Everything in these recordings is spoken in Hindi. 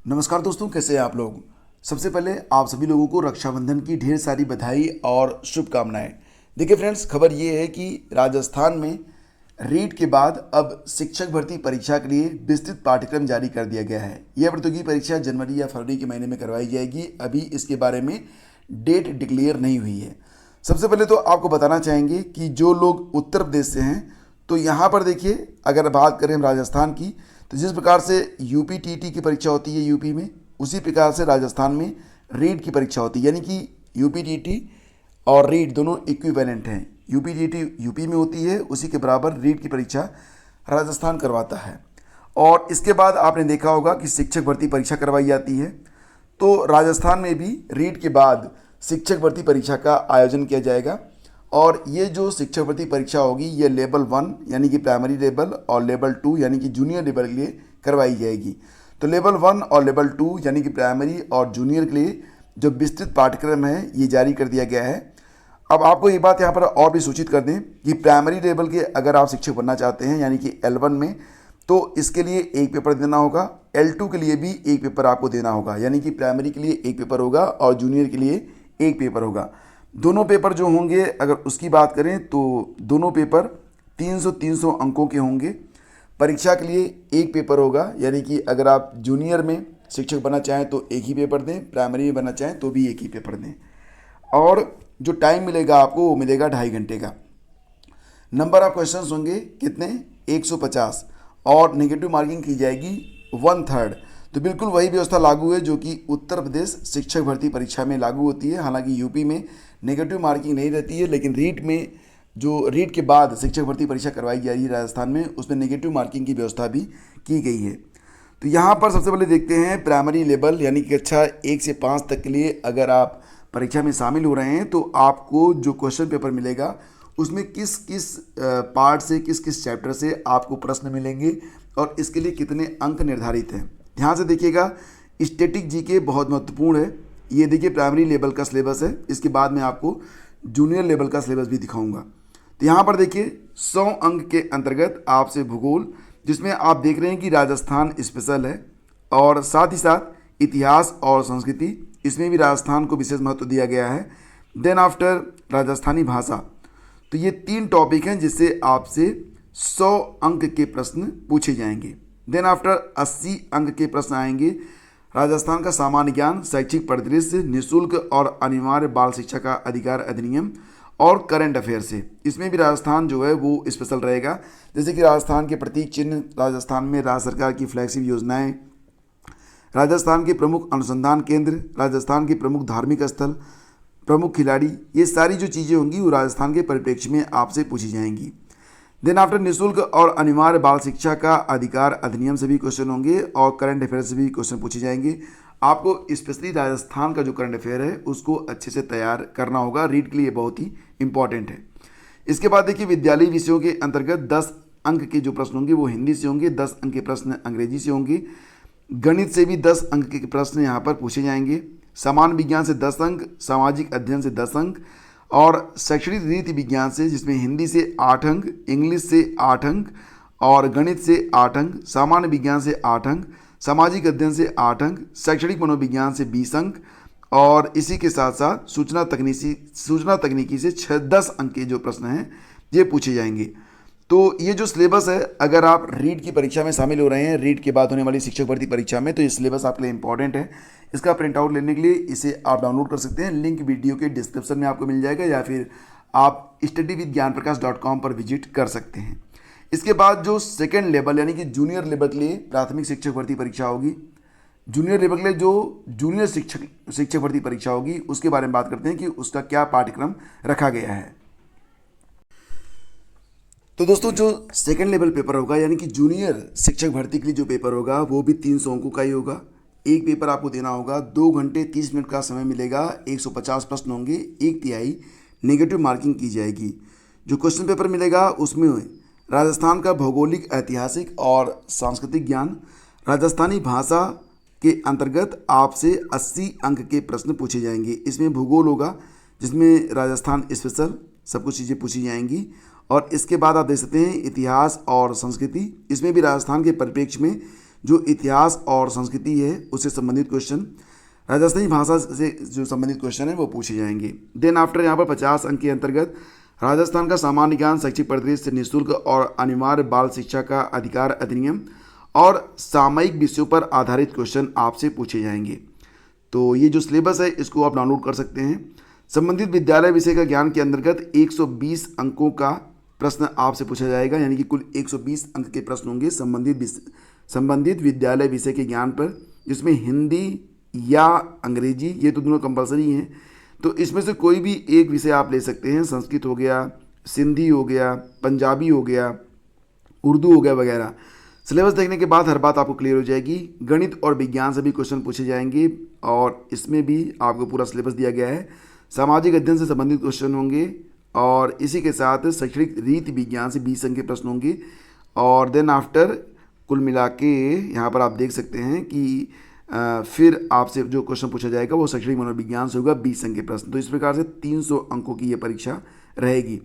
नमस्कार दोस्तों, कैसे हैं आप लोग। सबसे पहले आप सभी लोगों को रक्षाबंधन की ढेर सारी बधाई और शुभकामनाएं। देखिए फ्रेंड्स, खबर ये है कि राजस्थान में रीट के बाद अब शिक्षक भर्ती परीक्षा के लिए विस्तृत पाठ्यक्रम जारी कर दिया गया है। यह प्रतियोगी परीक्षा जनवरी या फरवरी के महीने में करवाई जाएगी। अभी इसके बारे में डेट डिक्लेयर नहीं हुई है। सबसे पहले तो आपको बताना चाहेंगे कि जो लोग उत्तर प्रदेश से हैं, तो यहाँ पर देखिए, अगर बात करें हम राजस्थान की, तो जिस प्रकार से यूपी टीटी की परीक्षा होती है यूपी में, उसी प्रकार से राजस्थान में रीट की परीक्षा होती है। यानी कि यूपी टीटी और रीट दोनों इक्विवेलेंट हैं। यूपी टीटी यूपी में होती है, उसी के बराबर रीट की परीक्षा राजस्थान करवाता है। और इसके बाद आपने देखा होगा कि शिक्षक भर्ती परीक्षा करवाई जाती है। तो राजस्थान में भी रीट के बाद शिक्षक भर्ती परीक्षा का आयोजन किया जाएगा। और ये जो शिक्षक भर्ती परीक्षा होगी, ये लेवल 1 यानी कि प्राइमरी लेवल और लेवल 2 यानी कि जूनियर लेवल के लिए करवाई जाएगी। तो लेवल 1 और लेवल 2 यानी कि प्राइमरी और जूनियर के लिए जो विस्तृत पाठ्यक्रम है, ये जारी कर दिया गया है। अब आपको ये बात यहाँ पर और भी सूचित कर दें कि प्राइमरी लेवल के अगर आप शिक्षक बनना चाहते हैं, यानी कि L1 में, तो इसके लिए एक पेपर देना होगा। L2 के लिए भी एक पेपर आपको देना होगा। यानी कि प्राइमरी के लिए एक पेपर होगा और जूनियर के लिए एक पेपर होगा। दोनों पेपर जो होंगे, अगर उसकी बात करें तो दोनों पेपर 300-300 अंकों के होंगे। परीक्षा के लिए एक पेपर होगा। यानी कि अगर आप जूनियर में शिक्षक बनना चाहें तो एक ही पेपर दें, प्राइमरी में बनना चाहें तो भी एक ही पेपर दें। और जो टाइम मिलेगा आपको, वो मिलेगा 2.5 घंटे का। नंबर ऑफ क्वेश्चंस होंगे कितने, 150, और नेगेटिव मार्किंग की जाएगी 1/3। तो बिल्कुल वही व्यवस्था लागू है जो कि उत्तर प्रदेश शिक्षक भर्ती परीक्षा में लागू होती है। हालांकि यूपी में नेगेटिव मार्किंग नहीं रहती है, लेकिन रीट में, जो रीट के बाद शिक्षक भर्ती परीक्षा करवाई जा रही है राजस्थान में, उसमें नेगेटिव मार्किंग की व्यवस्था भी की गई है। तो यहाँ पर सबसे पहले देखते हैं प्राइमरी लेवल यानी कि कक्षा 1 से 5 तक के लिए अगर आप परीक्षा में शामिल हो रहे हैं, तो आपको जो क्वेश्चन पेपर मिलेगा उसमें किस किस पार्ट से, किस किस चैप्टर से आपको प्रश्न मिलेंगे और इसके लिए कितने अंक निर्धारित हैं। ध्यान से देखिएगा, स्टैटिक जीके बहुत महत्वपूर्ण है। ये देखिए प्राइमरी लेवल का सिलेबस है। इसके बाद मैं आपको जूनियर लेवल का सिलेबस भी दिखाऊंगा। तो यहाँ पर देखिए 100 अंक के अंतर्गत आपसे भूगोल, जिसमें आप देख रहे हैं कि राजस्थान स्पेशल है, और साथ ही साथ इतिहास और संस्कृति, इसमें भी राजस्थान को विशेष महत्व दिया गया है। देन आफ्टर राजस्थानी भाषा। तो ये 3 टॉपिक हैं जिससे आपसे 100 अंक के प्रश्न पूछे जाएंगे। देन आफ्टर 80 अंक के प्रश्न आएंगे राजस्थान का सामान्य ज्ञान, शैक्षिक परिदृश्य, निःशुल्क और अनिवार्य बाल शिक्षा का अधिकार अधिनियम और करंट अफेयर से। इसमें भी राजस्थान जो है वो स्पेशल रहेगा। जैसे कि राजस्थान के प्रतीक चिन्ह, राजस्थान में राज्य सरकार की फ्लैगशिप योजनाएं, राजस्थान के प्रमुख अनुसंधान केंद्र, राजस्थान के प्रमुख धार्मिक स्थल, प्रमुख खिलाड़ी, ये सारी जो चीज़ें होंगी वो राजस्थान के परिप्रेक्ष्य में आपसे पूछी जाएंगी। देन आफ्टर निःशुल्क और अनिवार्य बाल शिक्षा का अधिकार अधिनियम से भी क्वेश्चन होंगे और करंट अफेयर से भी क्वेश्चन पूछे जाएंगे। आपको स्पेशली राजस्थान का जो करंट अफेयर है उसको अच्छे से तैयार करना होगा। रीड के लिए बहुत ही इंपॉर्टेंट है। इसके बाद देखिए विद्यालयी विषयों के अंतर्गत 10 अंक के जो प्रश्न होंगे वो हिंदी से होंगे, 10 अंक के प्रश्न अंग्रेजी से होंगे। गणित से भी 10 अंक के प्रश्न यहाँ पर पूछे जाएंगे। सामान्य विज्ञान से 10 अंक, सामाजिक अध्ययन से 10 अंक, और शैक्षणिक रीति विज्ञान से, जिसमें हिंदी से 8 अंक, इंग्लिश से 8 अंक और गणित से 8 अंक, सामान्य विज्ञान से 8 अंक, सामाजिक अध्ययन से 8 अंक, शैक्षणिक मनोविज्ञान से 20 अंक, और इसी के साथ साथ सूचना तकनीकी से 10 अंक के जो प्रश्न हैं ये पूछे जाएंगे। तो ये जो सिलेबस है, अगर आप रीट की परीक्षा में शामिल हो रहे हैं, रीट के बाद होने वाली शिक्षक भर्ती परीक्षा में, तो ये सिलेबस आपके लिए इंपॉर्टेंट है। इसका प्रिंट आउट लेने के लिए इसे आप डाउनलोड कर सकते हैं। लिंक वीडियो के डिस्क्रिप्शन में आपको मिल जाएगा, या फिर आप studyvidgyanprakash.com पर विजिट कर सकते हैं। इसके बाद जो सेकेंड लेवल यानी कि जूनियर लेवल के लिए प्राथमिक शिक्षक भर्ती परीक्षा होगी, जूनियर लेवल के लिए जो जूनियर शिक्षक भर्ती परीक्षा होगी, उसके बारे में बात करते हैं कि उसका क्या पाठ्यक्रम रखा गया है। तो दोस्तों, जो सेकेंड लेवल पेपर होगा यानी कि जूनियर शिक्षक भर्ती के लिए जो पेपर होगा वो भी 300 अंकों का ही होगा। एक पेपर आपको देना होगा, 2 घंटे 30 मिनट का समय मिलेगा, 150 प्रश्न होंगे, 1/3 नेगेटिव मार्किंग की जाएगी। जो क्वेश्चन पेपर मिलेगा उसमें राजस्थान का भौगोलिक, ऐतिहासिक और सांस्कृतिक ज्ञान, राजस्थानी भाषा के अंतर्गत आपसे 80 अंक के प्रश्न पूछे जाएंगे। इसमें भूगोल होगा, जिसमें राजस्थान स्पेशल सब कुछ चीज़ें पूछी जाएंगी। और इसके बाद आप देख सकते हैं इतिहास और संस्कृति, इसमें भी राजस्थान के परिप्रेक्ष्य में जो इतिहास और संस्कृति है उससे संबंधित क्वेश्चन, राजस्थानी भाषा से जो संबंधित क्वेश्चन है वो पूछे जाएंगे। देन आफ्टर यहाँ पर 50 अंक के अंतर्गत राजस्थान का सामान्य ज्ञान शैक्षिक परिदृश्य से निःशुल्क और अनिवार्य बाल शिक्षा का अधिकार अधिनियम और सामयिक विषयों पर आधारित क्वेश्चन आपसे पूछे जाएंगे। तो ये जो सिलेबस है इसको आप डाउनलोड कर सकते हैं। संबंधित विद्यालय विषय का ज्ञान के अंतर्गत 120 अंकों का प्रश्न आपसे पूछा जाएगा, यानी कि कुल 120 अंक के प्रश्न होंगे संबंधित विद्यालय विषय के ज्ञान पर, जिसमें हिंदी या अंग्रेजी ये तो दोनों कंपलसरी हैं। तो इसमें से कोई भी एक विषय आप ले सकते हैं, संस्कृत हो गया, सिंधी हो गया, पंजाबी हो गया, उर्दू हो गया वगैरह। सिलेबस देखने के बाद हर बात आपको क्लियर हो जाएगी। गणित और विज्ञान से भी क्वेश्चन पूछे जाएंगे और इसमें भी आपको पूरा सिलेबस दिया गया है। सामाजिक अध्ययन से संबंधित क्वेश्चन होंगे और इसी के साथ शैक्षणिक रीति विज्ञान से 20 अंक के प्रश्न होंगे। और देन आफ्टर कुल मिला के यहाँ पर आप देख सकते हैं कि फिर आपसे जो क्वेश्चन पूछा जाएगा वो शैक्षणिक मनोविज्ञान से होगा 20 अंक के प्रश्न। तो इस प्रकार से 300 अंकों की ये परीक्षा रहेगी।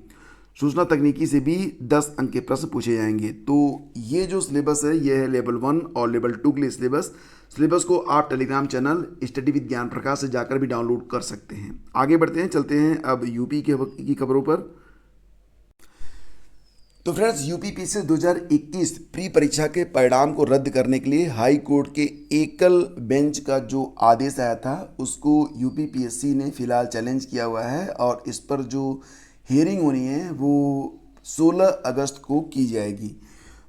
सूचना तकनीकी से भी 10 अंक के प्रश्न पूछे जाएंगे। तो ये जो सिलेबस है ये है लेवल 1 और लेवल 2 के लिए सिलेबस को आप टेलीग्राम चैनल स्टडी विद ज्ञान प्रकाश से जाकर भी डाउनलोड कर सकते हैं। आगे बढ़ते हैं, चलते हैं अब यूपी की खबरों पर। तो फ्रेंड्स, यूपीपीएससी 2021 प्री परीक्षा के परिणाम को रद्द करने के लिए हाई कोर्ट के एकल बेंच का जो आदेश आया था उसको यूपीपीएससी ने फिलहाल चैलेंज किया हुआ है और इस पर जो हियरिंग होनी है वो 16 अगस्त को की जाएगी।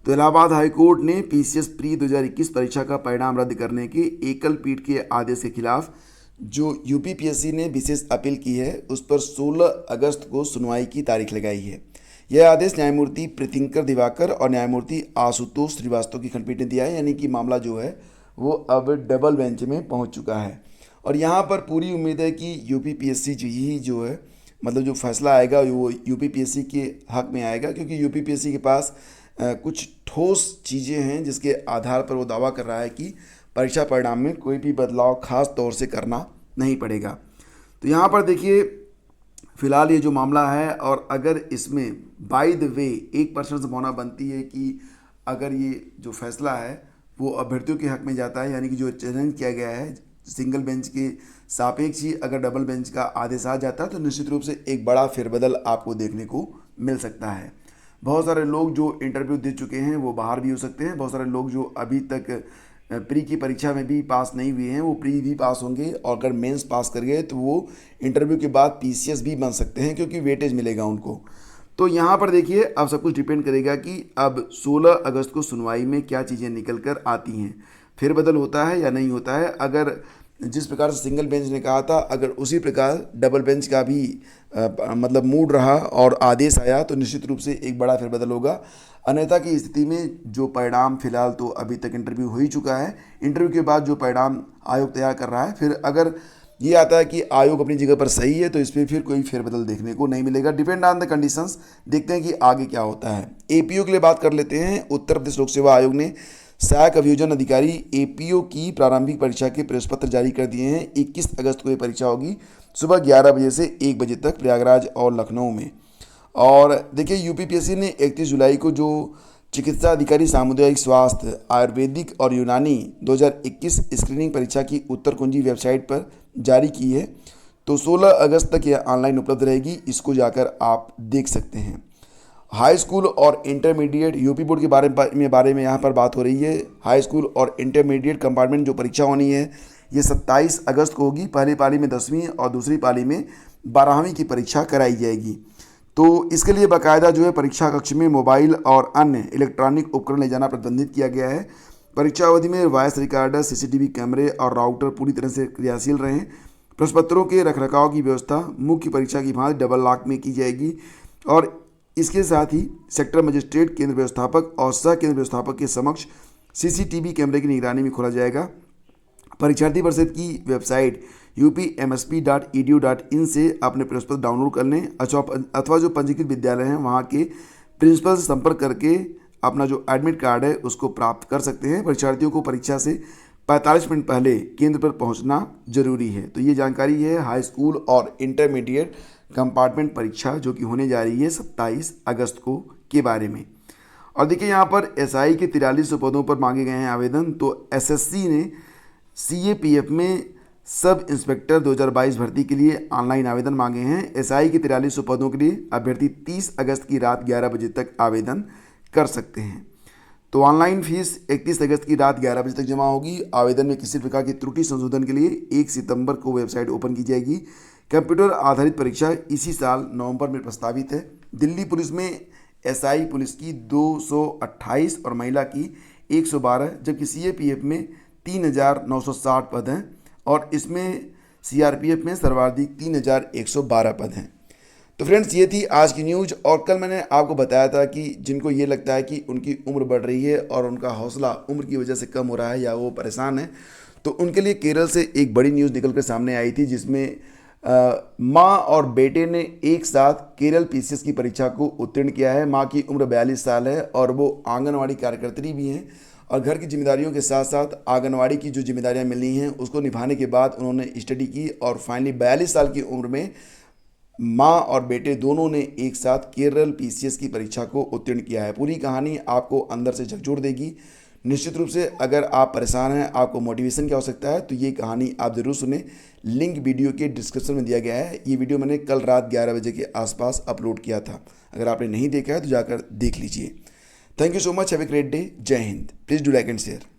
तो इलाहाबाद हाई कोर्ट ने पीसीएस प्री 2021 परीक्षा का परिणाम रद्द करने के एकल पीठ के आदेश के खिलाफ जो यूपीपीएससी ने विशेष अपील की है उस पर 16 अगस्त को सुनवाई की तारीख लगाई है। यह आदेश न्यायमूर्ति प्रीतिंकर दिवाकर और न्यायमूर्ति आशुतोष श्रीवास्तव की खंडपीठ ने दिया है, यानी कि मामला जो है वो अब डबल बेंच में पहुंच चुका है। और यहाँ पर पूरी उम्मीद है कि यूपीपीएससी जो है मतलब जो फैसला आएगा वो यूपीपीएससी के हक में आएगा, क्योंकि यूपीपीएससी के पास कुछ ठोस चीज़ें हैं जिसके आधार पर वो दावा कर रहा है कि परीक्षा परिणाम में कोई भी बदलाव खास तौर से करना नहीं पड़ेगा। तो यहाँ पर देखिए फिलहाल ये जो मामला है, और अगर इसमें बाय द वे 1% संभावना बनती है कि अगर ये जो फैसला है वो अभ्यर्थियों के हक में जाता है, यानी कि जो चयन किया गया है सिंगल बेंच के सापेक्ष ही अगर डबल बेंच का आदेश आ जाता है तो निश्चित रूप से एक बड़ा फेरबदल आपको देखने को मिल सकता है। बहुत सारे लोग जो इंटरव्यू दे चुके हैं वो बाहर भी हो सकते हैं, बहुत सारे लोग जो अभी तक प्री की परीक्षा में भी पास नहीं हुए हैं वो प्री भी पास होंगे, और अगर मेंस पास कर गए तो वो इंटरव्यू के बाद पीसीएस भी बन सकते हैं क्योंकि वेटेज मिलेगा उनको। तो यहाँ पर देखिए अब सब कुछ डिपेंड करेगा कि अब 16 अगस्त को सुनवाई में क्या चीज़ें निकल कर आती हैं, फेरबदल होता है या नहीं होता है। अगर जिस प्रकार से सिंगल बेंच ने कहा था अगर उसी प्रकार डबल बेंच का भी मतलब मूड रहा और आदेश आया तो निश्चित रूप से एक बड़ा फेरबदल होगा। अन्यथा की स्थिति में जो परिणाम फिलहाल तो अभी तक इंटरव्यू हो ही चुका है, इंटरव्यू के बाद जो परिणाम आयोग तैयार कर रहा है, फिर अगर ये आता है कि आयोग अपनी जगह पर सही है तो इस पर फिर कोई फेरबदल देखने को नहीं मिलेगा। डिपेंड ऑन द कंडीशंस, देखते हैं कि आगे क्या होता है। एपीओ के लिए बात कर लेते हैं। उत्तर प्रदेश लोक सेवा आयोग ने सहायक अभियोजन अधिकारी एपीओ की प्रारंभिक परीक्षा के प्रवेश पत्र जारी कर दिए हैं। 21 अगस्त को ये परीक्षा होगी सुबह 11 बजे से 1 बजे तक प्रयागराज और लखनऊ में। और देखिए यूपीपीएससी ने 31 जुलाई को जो चिकित्सा अधिकारी सामुदायिक स्वास्थ्य आयुर्वेदिक और यूनानी 2021 स्क्रीनिंग परीक्षा की उत्तर कुंजी वेबसाइट पर जारी की है, तो 16 अगस्त तक यह ऑनलाइन उपलब्ध रहेगी, इसको जाकर आप देख सकते हैं। हाई स्कूल और इंटरमीडिएट यूपी बोर्ड के बारे में यहाँ पर बात हो रही है। हाई स्कूल और इंटरमीडिएट कंपार्टमेंट जो परीक्षा होनी है ये 27 अगस्त को होगी। पहली पाली में 10वीं और दूसरी पाली में 12वीं की परीक्षा कराई जाएगी। तो इसके लिए बाकायदा जो है परीक्षा कक्ष में मोबाइल और अन्य इलेक्ट्रॉनिक उपकरण ले जाना प्रतिबंधित किया गया है। परीक्षा अवधि में वॉइस रिकॉर्डर, सीसीटीवी कैमरे और राउटर पूरी तरह से क्रियाशील रहें। प्रश्नपत्रों के रखरखाव की व्यवस्था मुख्य परीक्षा की भांति डबल लॉक में की जाएगी और इसके साथ ही सेक्टर मजिस्ट्रेट, केंद्र व्यवस्थापक और सह केंद्र व्यवस्थापक के समक्ष सीसीटीवी कैमरे की निगरानी में खोला जाएगा। परीक्षार्थी परिषद की वेबसाइट upmsp.edu.in से अपने प्रश्नपत्र डाउनलोड कर लें अथवा जो पंजीकृत विद्यालय हैं वहाँ के प्रिंसिपल से संपर्क करके अपना जो एडमिट कार्ड है उसको प्राप्त कर सकते हैं। परीक्षार्थियों को परीक्षा से 45 मिनट पहले केंद्र पर पहुंचना जरूरी है। तो ये जानकारी है हाई स्कूल और इंटरमीडिएट कंपार्टमेंट परीक्षा जो कि होने जा रही है 27 अगस्त को के बारे में। और देखिए यहाँ पर एसआई के 4300 पदों पर मांगे गए हैं आवेदन। तो एसएससी ने सीएपीएफ में सब इंस्पेक्टर 2022 भर्ती के लिए ऑनलाइन आवेदन मांगे हैं। एसआई के 4300 पदों के लिए अभ्यर्थी 30 अगस्त की रात 11 बजे तक आवेदन कर सकते हैं। तो ऑनलाइन फीस 31 अगस्त की रात 11 बजे तक जमा होगी। आवेदन में किसी प्रकार की त्रुटि संशोधन के लिए 1 सितंबर को वेबसाइट ओपन की जाएगी। कंप्यूटर आधारित परीक्षा इसी साल नवंबर में प्रस्तावित है। दिल्ली पुलिस में एसआई पुलिस की 228 और महिला की 112, जबकि सीएपीएफ में 3960 पद हैं और इसमें सीआरपीएफ में सर्वाधिक 3112 पद हैं। तो फ्रेंड्स, ये थी आज की न्यूज़। और कल मैंने आपको बताया था कि जिनको ये लगता है कि उनकी उम्र बढ़ रही है और उनका हौसला उम्र की वजह से कम हो रहा है या वो परेशान है, तो उनके लिए केरल से एक बड़ी न्यूज़ निकल कर सामने आई थी, जिसमें माँ और बेटे ने एक साथ केरल पीसीएस की परीक्षा को उत्तीर्ण किया है। माँ की उम्र 42 साल है और वो आंगनवाड़ी कार्यकर्त्री भी हैं और घर की जिम्मेदारियों के साथ साथ आंगनवाड़ी की जो जिम्मेदारियां मिली हैं उसको निभाने के बाद उन्होंने स्टडी की और फाइनली 42 साल की उम्र में माँ और बेटे दोनों ने एक साथ केरल पीसीएस की परीक्षा को उत्तीर्ण किया है। पूरी कहानी आपको अंदर से झकझोर देगी। निश्चित रूप से अगर आप परेशान हैं, आपको मोटिवेशन की आवश्यकता है, तो ये कहानी आप ज़रूर सुने। लिंक वीडियो के डिस्क्रिप्शन में दिया गया है। ये वीडियो मैंने कल रात 11 बजे के आसपास अपलोड किया था। अगर आपने नहीं देखा है तो जाकर देख लीजिए। Thank you so much. Have a great day. जय हिंद। Please do like and share.